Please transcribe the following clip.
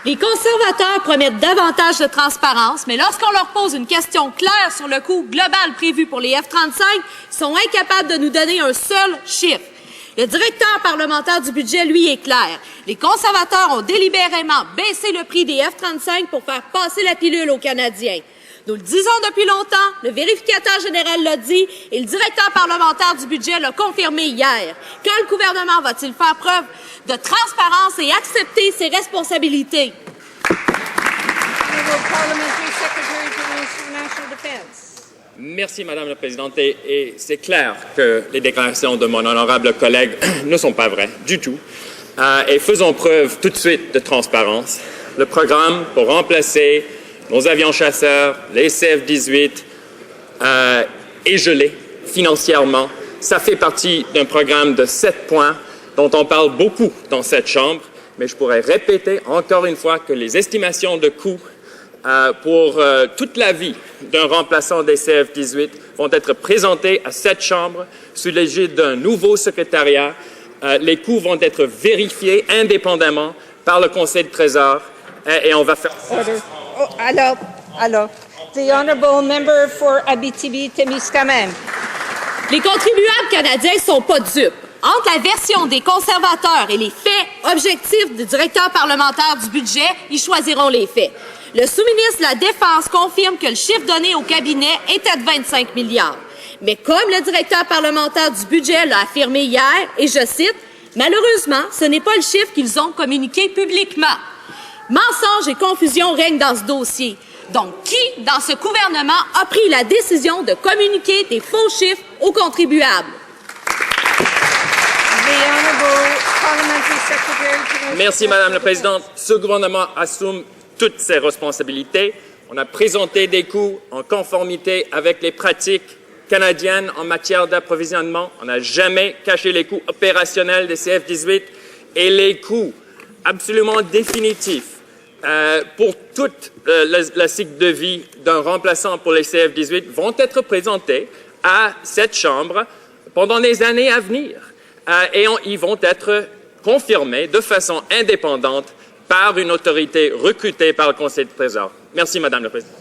Les conservateurs promettent davantage de transparence, mais lorsqu'on leur pose une question claire sur le coût global prévu pour les F-35, ils sont incapables de nous donner un seul chiffre. Le directeur parlementaire du budget, lui, est clair. Les conservateurs ont délibérément baissé le prix des F-35 pour faire passer la pilule aux Canadiens. Nous le disons depuis longtemps, le vérificateur général l'a dit et le directeur parlementaire du budget l'a confirmé hier. Quand le gouvernement va-t-il faire preuve de transparence et accepter ses responsabilités? Merci, Madame la Présidente. Et c'est clair que les déclarations de mon honorable collègue ne sont pas vraies du tout. Et faisons preuve tout de suite de transparence. Le programme pour remplacer nos avions chasseurs, les CF-18, est gelé financièrement. Ça fait partie d'un programme de 7 points dont on parle beaucoup dans cette Chambre, mais je pourrais répéter encore une fois que les estimations de coûts pour toute la vie d'un remplaçant des CF-18 vont être présentées à cette Chambre sous l'égide d'un nouveau secrétariat. Les coûts vont être vérifiés indépendamment par le Conseil de Trésor et on va faire... Alors, the honourable member for Abitibi-Témiscamingue. Les contribuables canadiens ne sont pas dupes. Entre la version des conservateurs et les faits objectifs du directeur parlementaire du budget, ils choisiront les faits. Le sous-ministre de la Défense confirme que le chiffre donné au cabinet était de 25 milliards. Mais comme le directeur parlementaire du budget l'a affirmé hier, et je cite, « Malheureusement, ce n'est pas le chiffre qu'ils ont communiqué publiquement. » Mensonge et confusion règnent dans ce dossier. Donc, qui, dans ce gouvernement, a pris la décision de communiquer des faux chiffres aux contribuables? Merci, Madame la Présidente. Ce gouvernement assume toutes ses responsabilités. On a présenté des coûts en conformité avec les pratiques canadiennes en matière d'approvisionnement. On n'a jamais caché les coûts opérationnels des CF-18 et les coûts absolument définitifs pour toute la cycle de vie d'un remplaçant pour les CF-18 vont être présentés à cette Chambre pendant les années à venir. Et ils vont être confirmés de façon indépendante par une autorité recrutée par le Conseil de Trésor. Merci, Madame la Présidente.